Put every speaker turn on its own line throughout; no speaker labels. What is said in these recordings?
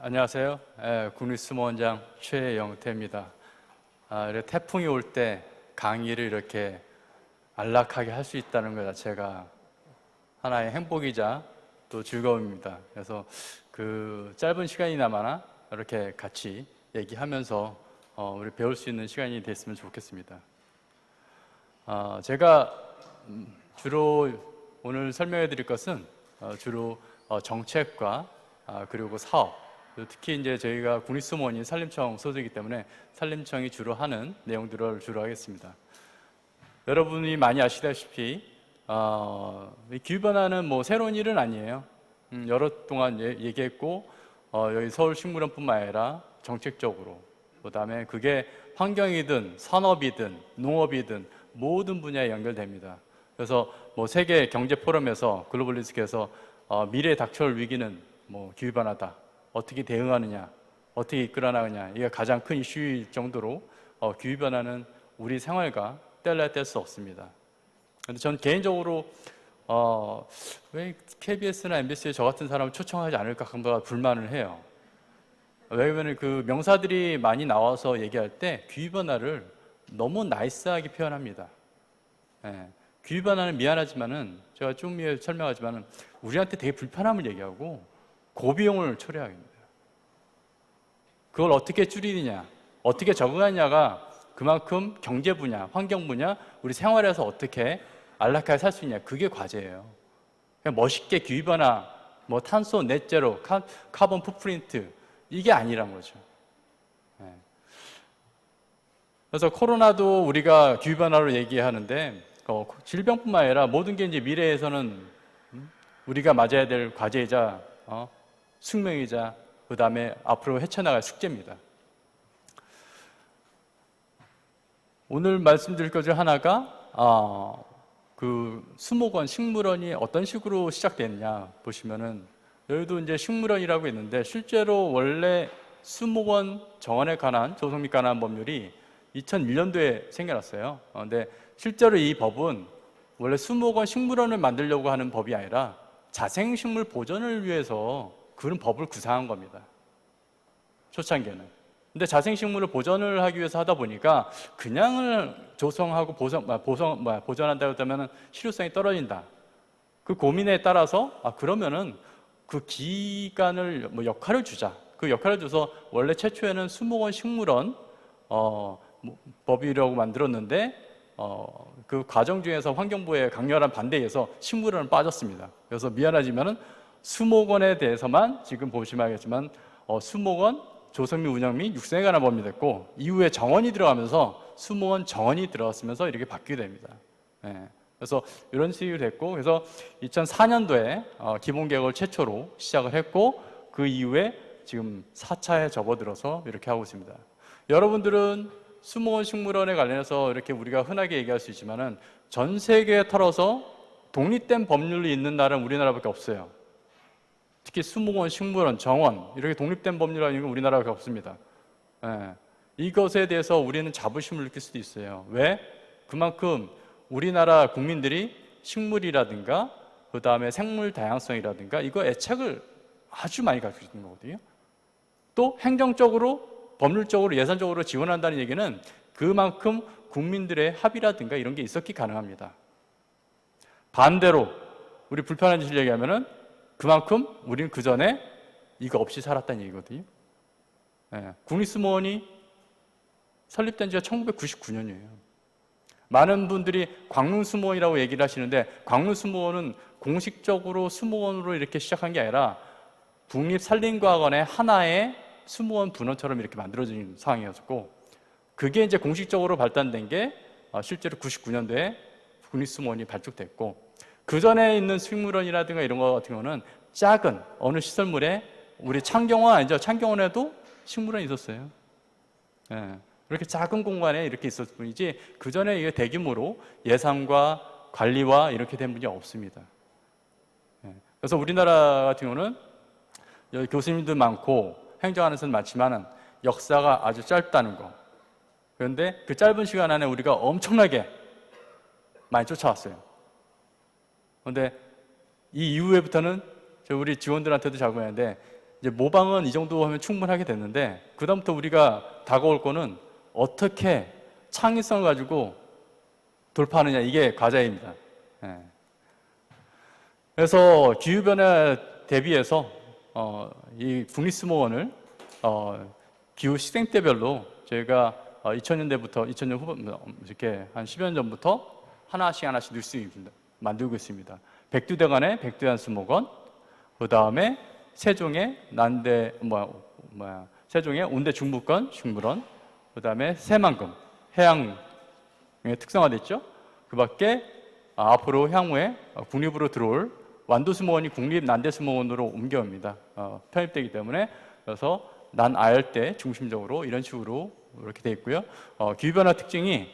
안녕하세요. 국립수목원장 최영태입니다. 이렇게 태풍이 올 때 강의를 이렇게 안락하게 할 수 있다는 것 자체가 하나의 행복이자 또 즐거움입니다. 그래서 그 짧은 시간이나마나 이렇게 같이 얘기하면서 우리 배울 수 있는 시간이 됐으면 좋겠습니다. 제가 주로 오늘 설명해 드릴 것은 주로 정책과 그리고 사업, 특히 이제 저희가 국립수목원이 산림청 소속이기 때문에 산림청이 주로 하는 내용들을 주로 하겠습니다. 여러분이 많이 아시다시피 이 기후변화는 뭐 새로운 일은 아니에요. 여러 동안 얘기했고 여기 서울식물원뿐만 아니라 정책적으로, 그 다음에 그게 환경이든 산업이든 농업이든 모든 분야에 연결됩니다. 그래서 뭐 세계 경제 포럼에서 글로벌 리스크에서 미래에 닥쳐올 위기는 뭐 기후변화다, 어떻게 대응하느냐, 어떻게 이끌어나가느냐, 이게 가장 큰 이슈일 정도로 기후변화는 우리 생활과 뗄래야 뗄 수 없습니다. 그런데 전 개인적으로 왜 KBS나 MBC에 저 같은 사람을 초청하지 않을까 한번 불만을 해요. 왜냐하면 그 명사들이 많이 나와서 얘기할 때 기후변화를 너무 나이스하게 표현합니다. 기후변화는 미안하지만은, 제가 좀 위에 설명하지만은 우리한테 되게 불편함을 얘기하고 고비용을 초래합니다. 그걸 어떻게 줄이느냐, 어떻게 적응하느냐가 그만큼 경제 분야, 환경 분야, 우리 생활에서 어떻게 안락하게 살 수 있냐, 그게 과제예요. 그냥 멋있게 기후변화, 뭐 탄소 넷제로, 카본 풋프린트, 이게 아니란 거죠. 그래서 코로나도 우리가 기후변화로 얘기하는데 질병뿐만 아니라 모든 게 이제 미래에서는 우리가 맞아야 될 과제이자 숙명이자 그 다음에 앞으로 헤쳐나갈 숙제입니다. 오늘 말씀드릴 것 중 하나가 그 수목원, 식물원이 어떤 식으로 시작됐냐 보시면은, 여기도 이제 식물원이라고 있는데 실제로 원래 수목원 정원에 관한 조성 및 관한 법률이 2001년도에 생겨났어요. 근데 실제로 이 법은 원래 수목원, 식물원을 만들려고 하는 법이 아니라 자생식물 보존을 위해서 그런 법을 구상한 겁니다. 초창기에는. 근데 자생식물을 보존을 하기 위해서 하다 보니까 그냥을 조성하고 보존한다고 하면 실효성이 떨어진다. 그 고민에 따라서 그러면은 그 기간을 역할을 주자. 그 역할을 줘서 원래 최초에는 수목원, 식물원 법이라고 만들었는데 그 과정 중에서 환경부의 강렬한 반대에 의해서 식물원은 빠졌습니다. 그래서 미안하지만은 수목원에 대해서만 지금 보시면 알겠지만 수목원 조성 및 운영 및 육성에 관한 법이 됐고, 이후에 정원이 들어가면서 수목원 정원이 들어갔으면서 이렇게 바뀌게 됩니다. 그래서 이런 식으로 됐고, 그래서 2004년도에 기본계획을 최초로 시작을 했고, 그 이후에 지금 4차에 접어들어서 이렇게 하고 있습니다. 여러분들은 수목원, 식물원에 관련해서 이렇게 우리가 흔하게 얘기할 수 있지만은 전 세계에 털어서 독립된 법률이 있는 나라는 우리나라밖에 없어요. 특히 수목원, 식물원, 정원, 이렇게 독립된 법률이 있는 우리나라밖에 없습니다. 이것에 대해서 우리는 자부심을 느낄 수도 있어요. 왜? 그만큼 우리나라 국민들이 식물이라든가 그 다음에 생물 다양성이라든가 이거 애착을 아주 많이 가지고 있는 거거든요. 또 행정적으로, 법률적으로, 예산적으로 지원한다는 얘기는 그만큼 국민들의 합의라든가 이런 게 있었기 가능합니다. 반대로 우리 불편한 짓을 얘기하면은 그만큼 우리는 그 전에 이거 없이 살았다는 얘기거든요. 국립수목원이 설립된 지가 1999년이에요. 많은 분들이 광릉수목원이라고 얘기를 하시는데, 광릉수목원은 공식적으로 수목원으로 이렇게 시작한 게 아니라 국립산림과학원의 하나의 수목원 분원처럼 이렇게 만들어진 상황이었고, 그게 이제 공식적으로 발단된 게 실제로 99년도에 국립수목원이 발족됐고, 그 전에 있는 식물원이라든가 이런 거 같은 경우는 작은 어느 시설물에, 우리 창경원 아니죠? 창경원에도 식물원이 있었어요. 이렇게 작은 공간에 이렇게 있었을 뿐이지, 그 전에 이게 대규모로 예산과 관리와 이렇게 된 분이 없습니다. 그래서 우리나라 같은 경우는 여기 교수님도 많고 행정하는 사람 많지만은 역사가 아주 짧다는 거. 그런데 그 짧은 시간 안에 우리가 엄청나게 많이 쫓아왔어요. 그런데 이 이후에부터는 우리 직원들한테도 자고 하는데, 이제 모방은 이 정도 하면 충분하게 됐는데 그다음부터 우리가 다가올 거는 어떻게 창의성을 가지고 돌파하느냐, 이게 과제입니다. 예. 그래서 기후변화에 대비해서 이 국립수목원을 기후 시행대별로 저희가 2000년대부터 2000년 후반 이렇게 한 10여 년 전부터 하나씩 넣을 수 있습니다. 만들고 있습니다. 백두대간의 백두산 수목원, 그 다음에 세종의 세종의 온대 중부권 식물원, 그 다음에 새만금 해양에 특성화됐죠. 그밖에 앞으로 향후에 국립으로 들어올 완도수목원이 국립 난대수목원으로 옮겨옵니다. 편입되기 때문에. 그래서 난아열대 중심적으로 이런 식으로 이렇게 되어 있고요. 기후변화 특징이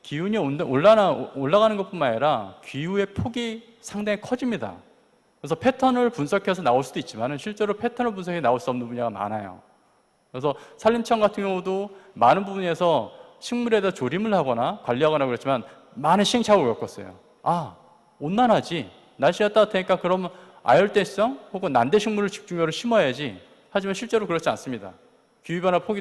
기온이 올라가는 것뿐만 아니라 기후의 폭이 상당히 커집니다. 그래서 패턴을 분석해서 나올 수도 있지만 실제로 패턴을 분석해 나올 수 없는 분야가 많아요. 그래서 산림청 같은 경우도 많은 부분에서 식물에다 조림을 하거나 관리하거나 그랬지만 많은 시행착오를 겪었어요. 온난하지, 날씨가 따뜻하니까 그러면 아열대성 혹은 난대식물을 집중적으로 심어야지. 하지만 실제로 그렇지 않습니다. 기후변화 폭이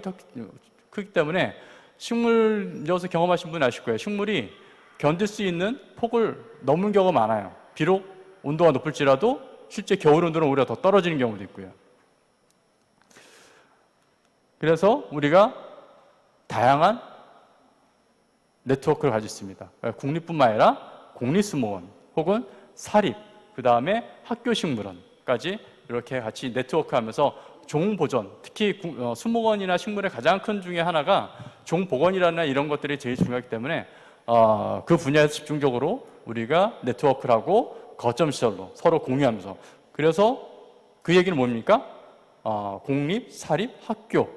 크기 때문에 식물 여기서 경험하신 분 아실 거예요. 식물이 견딜 수 있는 폭을 넘는 경우가 많아요. 비록 온도가 높을지라도 실제 겨울 온도는 오히려 더 떨어지는 경우도 있고요. 그래서 우리가 다양한 네트워크를 가지고 있습니다. 국립뿐만 아니라 공립수목원 혹은 사립, 그 다음에 학교식물원까지 이렇게 같이 네트워크하면서 종보전, 특히 수목원이나 식물의 가장 큰 중에 하나가 종보건이라는 이런 것들이 제일 중요하기 때문에 그 분야에서 집중적으로 우리가 네트워크를 하고 거점 시설로 서로 공유하면서, 그래서 그 얘기는 뭡니까? 공립, 사립, 학교,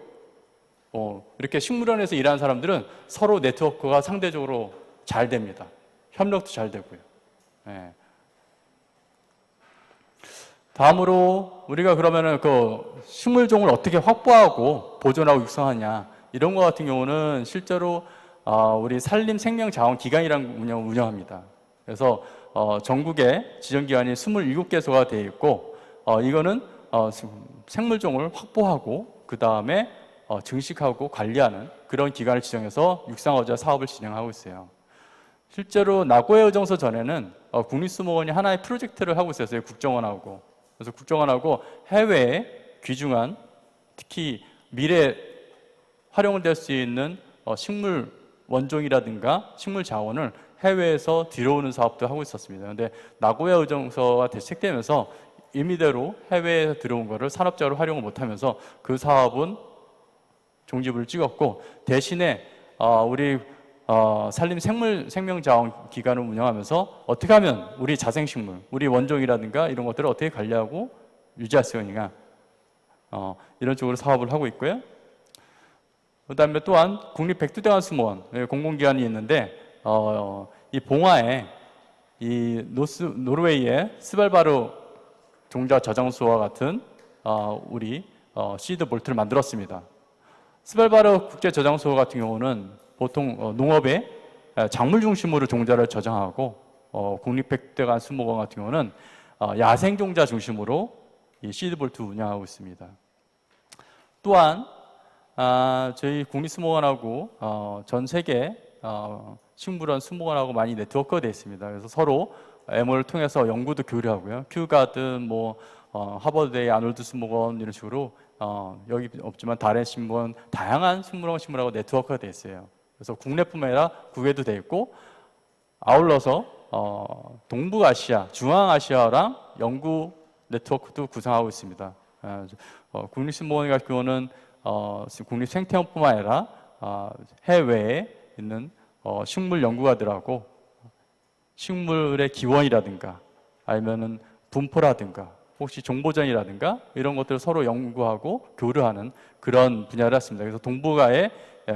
이렇게 식물원에서 일하는 사람들은 서로 네트워크가 상대적으로 잘 됩니다. 협력도 잘 되고요. 네. 다음으로 우리가 그러면은 그 식물종을 어떻게 확보하고 보존하고 육성하냐, 이런 것 같은 경우는 실제로 우리 산림생명자원기관이라는 운영을 운영합니다. 그래서 전국에 지정기관이 27개소가 되어 있고, 이거는 생물종을 확보하고 그 다음에 증식하고 관리하는 그런 기관을 지정해서 육상어자 사업을 진행하고 있어요. 실제로 나고야 의정서 전에는 국립수목원이 하나의 프로젝트를 하고 있었어요. 국정원하고. 그래서 국정원하고 해외에 귀중한, 특히 미래 활용을 될 수 있는 식물 원종이라든가 식물 자원을 해외에서 들여오는 사업도 하고 있었습니다. 그런데 나고야 의정서가 대책되면서 임의대로 해외에 들어온 거를 산업적으로 활용을 못하면서 그 사업은 종지부를 찍었고, 대신에 우리 산림생명자원기관을 운영하면서 어떻게 하면 우리 자생식물, 우리 원종이라든가 이런 것들을 어떻게 관리하고 유지할 수 있느냐, 이런 쪽으로 사업을 하고 있고요. 그 다음에 또한 국립백두대간 수목원 공공기관이 있는데, 이 봉화에 이 노르웨이의 스발바르 종자 저장소와 같은 우리 시드 볼트를 만들었습니다. 스발바르 국제 저장소 같은 경우는 보통 농업의 작물 중심으로 종자를 저장하고, 국립백두대간 수목원 같은 경우는 야생 종자 중심으로 이 시드 볼트 운영하고 있습니다. 또한 저희 국립수목원하고 전 세계 식물원 수목원하고 많이 네트워크가 되어 있습니다. 그래서 서로 MO를 통해서 연구도 교류하고요. 큐가든, 하버드의 아놀드 수목원 이런 식으로 여기 없지만 다른 식물원, 다양한 식물하고 네트워크가 되어 있어요. 그래서 국내뿐만 아니라 국외도 되어 있고, 아울러서 동북아시아, 중앙아시아랑 연구 네트워크도 구성하고 있습니다. 국립수목원 같은 경우는 국립생태원뿐만 아니라 해외에 있는 식물 연구가들하고 식물의 기원이라든가 아니면은 분포라든가 혹시 종보전이라든가 이런 것들을 서로 연구하고 교류하는 그런 분야를 했습니다. 그래서 동북아의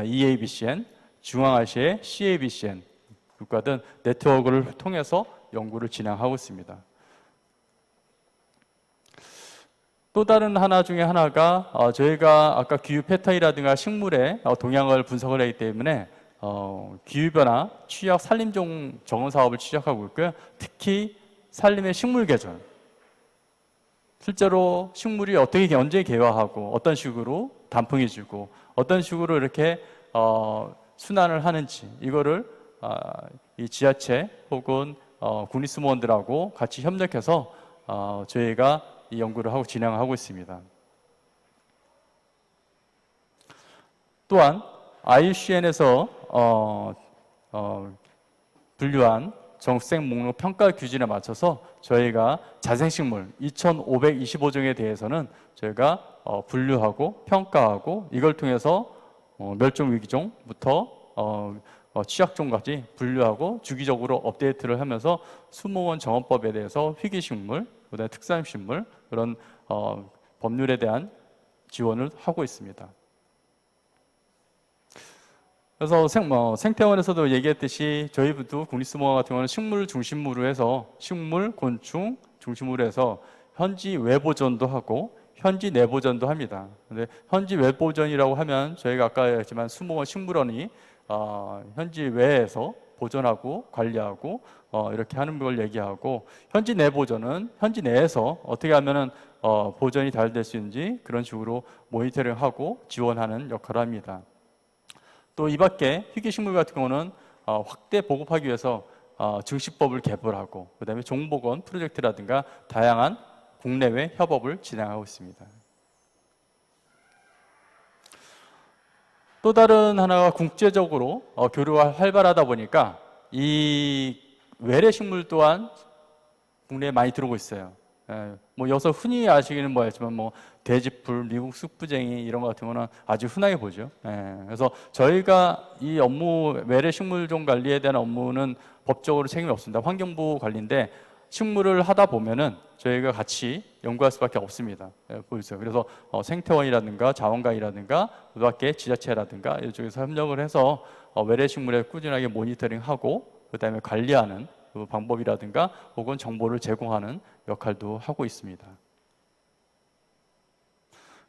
EABCN, 중앙아시아의 CABCN 국가든 네트워크를 통해서 연구를 진행하고 있습니다. 또 다른 하나 중에 하나가 저희가 아까 기후 패턴이라든가 식물의 동향을 분석을 하기 때문에 기후변화 취약 산림종 정원 사업을 시작하고 있고요. 특히 산림의 식물 계절, 실제로 식물이 어떻게 언제 개화하고 어떤 식으로 단풍해주고 어떤 식으로 이렇게 순환을 하는지 이거를 이 지자체 혹은 국립수목원들하고 같이 협력해서 저희가 이 연구를 하고 진행하고 있습니다. 또한 IUCN에서 분류한 정수생 목록 평가 기준에 맞춰서 저희가 자생식물 2,525종에 대해서는 저희가 분류하고 평가하고 이걸 통해서 멸종위기종부터 취약종까지 분류하고 주기적으로 업데이트를 하면서 수목원 정원법에 대해서 희귀식물, 그다음에 특산식물 그런 법률에 대한 지원을 하고 있습니다. 그래서 생태원에서도 얘기했듯이 저희도 국립수목원 같은 경우는 식물 중심으로 해서 식물, 곤충 중심으로 해서 현지 외보전도 하고 현지 내보전도 합니다. 근데 현지 외보전이라고 하면 저희가 아까 했지만 수목원 식물원이 현지 외에서 보존하고 관리하고 이렇게 하는 걸 얘기하고 현지 내보전은 현지 내에서 어떻게 하면은 보존이 잘 될 수 있는지 그런 식으로 모니터링하고 지원하는 역할을 합니다. 또 이 밖에 희귀식물 같은 경우는 확대 보급하기 위해서 증식법을 개발하고 그다음에 종복원 프로젝트라든가 다양한 국내외 협업을 진행하고 있습니다. 또 다른 하나가 국제적으로 교류가 활발하다 보니까 이 외래식물 또한 국내에 많이 들어오고 있어요. 뭐 여기서 흔히 아시기는 뭐였지만 뭐 돼지풀, 미국 쑥부쟁이 이런 것 같은 거는 아주 흔하게 보죠. 그래서 저희가 이 업무 외래식물종 관리에 대한 업무는 법적으로 책임이 없습니다. 환경부 관리인데 식물을 하다 보면은 저희가 같이 연구할 수밖에 없습니다. 보이세요. 그래서 생태원이라든가 자원관이라든가 그밖에 지자체라든가 이쪽에서 협력을 해서 외래식물에 꾸준하게 모니터링하고 그다음에 관리하는 그 방법이라든가 혹은 정보를 제공하는 역할도 하고 있습니다.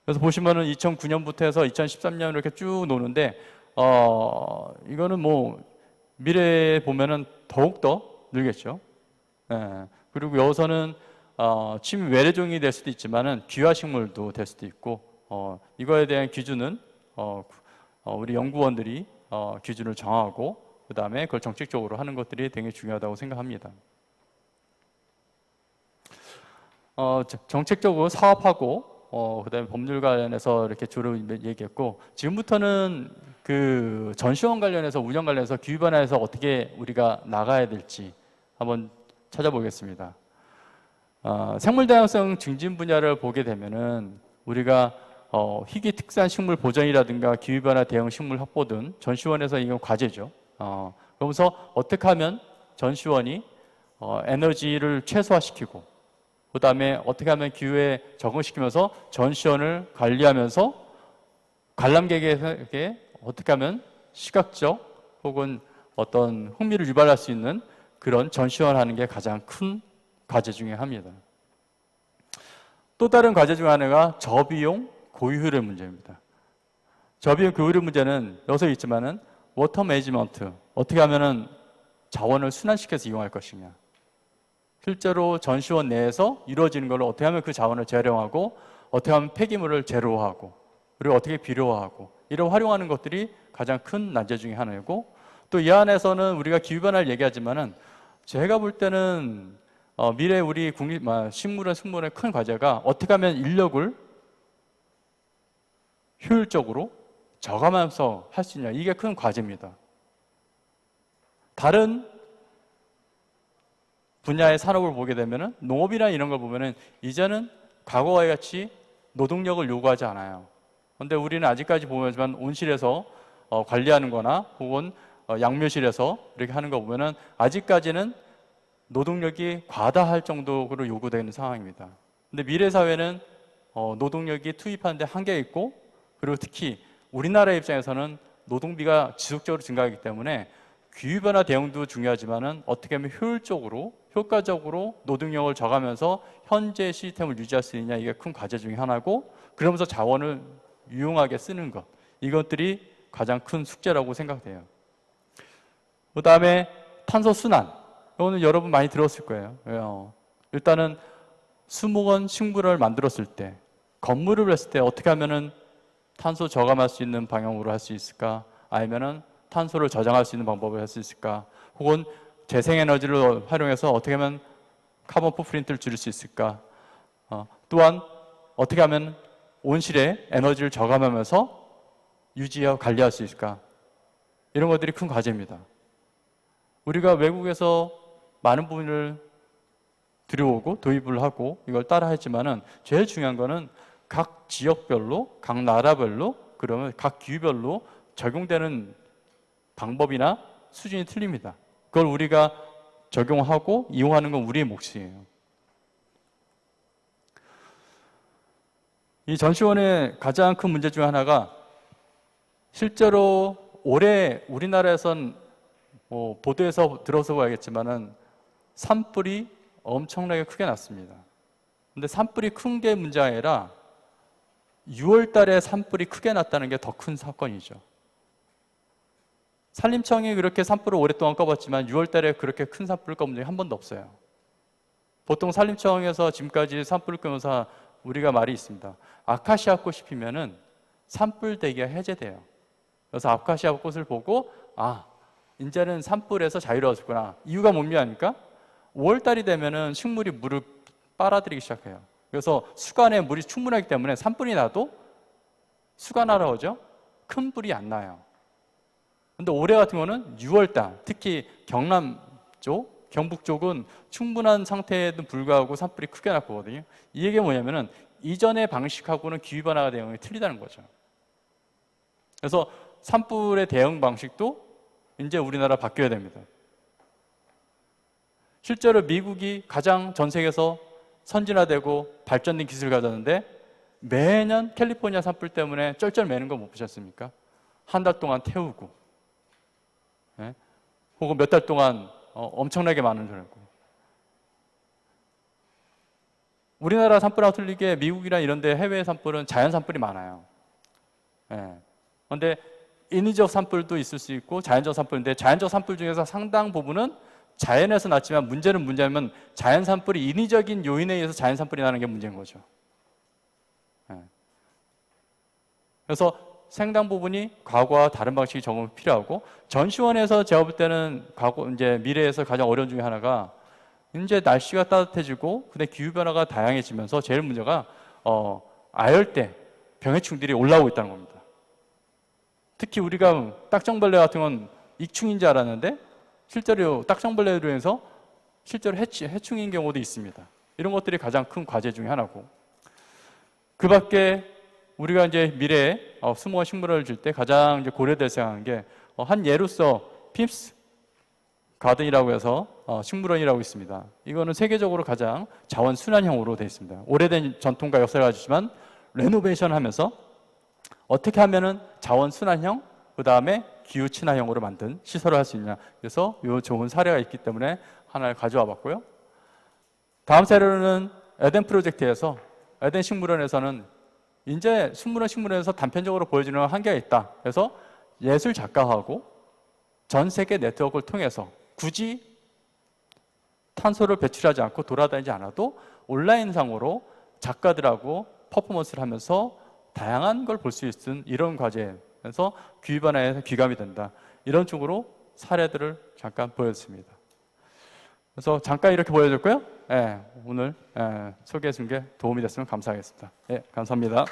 그래서 보시면은 2009년부터 해서 2013년 이렇게 쭉 노는데 이거는 뭐 미래에 보면은 더욱더 늘겠죠. 그리고 여기서는 침입 외래종이 될 수도 있지만은 귀화식물도 될 수도 있고 이거에 대한 기준은 우리 연구원들이 기준을 정하고 그 다음에 그걸 정책적으로 하는 것들이 되게 중요하다고 생각합니다. 정책적으로 사업하고 그다음에 법률 관련해서 이렇게 주로 얘기했고 지금부터는 그 전시원 관련해서 운영 관련해서 기후 변화에서 어떻게 우리가 나가야 될지 한번 찾아보겠습니다. 생물 다양성 증진 분야를 보게 되면은 우리가 희귀 특산 식물 보전이라든가 기후 변화 대응 식물 확보 등 전시원에서 이건 과제죠. 그러면서 어떻게 하면 전시원이 에너지를 최소화시키고 그 다음에 어떻게 하면 기후에 적응시키면서 전시원을 관리하면서 관람객에게 어떻게 하면 시각적 혹은 어떤 흥미를 유발할 수 있는 그런 전시원 하는 게 가장 큰 과제 중에 하나입니다. 또 다른 과제 중 하나가 저비용 고효율의 문제입니다. 저비용 고효율 문제는 여기서 있지만은 워터 매니지먼트 어떻게 하면은 자원을 순환시켜서 이용할 것이냐. 실제로 전시원 내에서 이루어지는 걸로 어떻게 하면 그 자원을 재활용하고 어떻게 하면 폐기물을 제로화하고 그리고 어떻게 비료화하고 이런 활용하는 것들이 가장 큰 난제 중에 하나이고 또 이 안에서는 우리가 기후변화를 얘기하지만은 제가 볼 때는 미래 우리 식물원 승무원의 큰 과제가 어떻게 하면 인력을 효율적으로 저감하면서 할 수 있냐 이게 큰 과제입니다. 다른 분야의 산업을 보게 되면은 농업이나 이런 걸 보면은 이제는 과거와 같이 노동력을 요구하지 않아요. 그런데 우리는 아직까지 보면 온실에서 관리하는 거나 혹은 양묘실에서 이렇게 하는 거 보면은 아직까지는 노동력이 과다할 정도로 요구되는 상황입니다. 근데 미래 사회는 노동력이 투입하는데 한계가 있고 그리고 특히 우리나라 입장에서는 노동비가 지속적으로 증가하기 때문에 기후변화 대응도 중요하지만은 어떻게 하면 효율적으로 효과적으로 노동력을 저감하면서 현재 시스템을 유지할 수 있느냐 이게 큰 과제 중에 하나고 그러면서 자원을 유용하게 쓰는 것 이것들이 가장 큰 숙제라고 생각돼요. 그 다음에 탄소 순환 이거는 여러분 많이 들었을 거예요. 일단은 수목원 식물원을 만들었을 때, 건물을 했을 때 어떻게 하면은 탄소 저감할 수 있는 방향으로 할 수 있을까? 아니면은 탄소를 저장할 수 있는 방법을 할 수 있을까? 혹은 재생에너지를 활용해서 어떻게 하면 카본 풋프린트를 줄일 수 있을까? 또한 어떻게 하면 온실의 에너지를 저감하면서 유지하고 관리할 수 있을까? 이런 것들이 큰 과제입니다. 우리가 외국에서 많은 부분을 들여오고 도입을 하고 이걸 따라 했지만은 제일 중요한 거는 각 지역별로, 각 나라별로, 그러면 각 기후별로 적용되는 방법이나 수준이 틀립니다. 그걸 우리가 적용하고 이용하는 건 우리의 몫이에요. 이 전시원의 가장 큰 문제 중 하나가 실제로 올해 우리나라에선 보도에서 들어서 봐야겠지만은 산불이 엄청나게 크게 났습니다. 근데 산불이 큰 게 문제가 아니라 6월 달에 산불이 크게 났다는 게 더 큰 사건이죠. 산림청이 그렇게 산불을 오랫동안 꺼봤지만 6월 달에 그렇게 큰 산불을 꺼본 적이 한 번도 없어요. 보통 산림청에서 지금까지 산불을 끄면서 우리가 말이 있습니다. 아카시아 꽃이 피면은 산불 대기가 해제돼요. 그래서 아카시아 꽃을 보고 이제는 산불에서 자유로워졌구나. 이유가 뭡니까? 5월 달이 되면은 식물이 물을 빨아들이기 시작해요. 그래서 수간에 물이 충분하기 때문에 산불이 나도 수간하러 오죠. 큰 불이 안 나요. 근데 올해 같은 경우는 6월 달, 특히 경남 쪽, 경북 쪽은 충분한 상태에도 불구하고 산불이 크게 났거든요. 이 얘기가 뭐냐면은 이전의 방식하고는 기후 변화가 대응이 틀리다는 거죠. 그래서 산불의 대응 방식도 이제 우리나라 바뀌어야 됩니다. 실제로 미국이 가장 전 세계에서 선진화되고 발전된 기술을 가졌는데 매년 캘리포니아 산불 때문에 쩔쩔매는 거 못 보셨습니까? 한 달 동안 태우고, 혹은 몇 달 동안 엄청나게 많은 줄 알고. 우리나라 산불하고 틀리게 미국이나 이런 데 해외 산불은 자연 산불이 많아요. 그런데 인위적 산불도 있을 수 있고 자연적 산불인데 자연적 산불 중에서 상당 부분은 자연에서 났지만 문제는 뭐냐면 자연 산불이 인위적인 요인에 의해서 자연 산불이 나는 게 문제인 거죠. 그래서 상당 부분이 과거와 다른 방식이 적응이 필요하고 전시원에서 제가 볼 때는 이제 미래에서 가장 어려운 중에 하나가 이제 날씨가 따뜻해지고 근데 기후 변화가 다양해지면서 제일 문제가 아열대 병해충들이 올라오고 있다는 겁니다. 특히 우리가 딱정벌레 같은 건 익충인 줄 알았는데 실제로 딱정벌레로 인해서 실제로 해충인 경우도 있습니다. 이런 것들이 가장 큰 과제 중에 하나고 그 밖에 우리가 이제 미래에 수목원 식물원을 줄 때 가장 이제 고려될 생각한 게 한 예로서 핍스 가든이라고 해서 식물원이라고 있습니다. 이거는 세계적으로 가장 자원 순환형으로 되어 있습니다. 오래된 전통과 역사를 가지지만 레노베이션 하면서 어떻게 하면은 자원 순환형 그 다음에 기후 친화형으로 만든 시설을 할 수 있냐. 그래서 이 좋은 사례가 있기 때문에 하나를 가져와 봤고요. 다음 사례로는 에덴 프로젝트에서 에덴 식물원에서는 이제 식물원에서 단편적으로 보여주는 한계가 있다. 그래서 예술 작가하고 전 세계 네트워크를 통해서 굳이 탄소를 배출하지 않고 돌아다니지 않아도 온라인상으로 작가들하고 퍼포먼스를 하면서 다양한 걸 볼 수 있는 이런 과제에서 기후 변화에 귀감이 된다. 이런 쪽으로 사례들을 잠깐 보여줬습니다. 그래서 잠깐 이렇게 보여줬고요. 오늘 소개해 준 게 도움이 됐으면 감사하겠습니다. 감사합니다.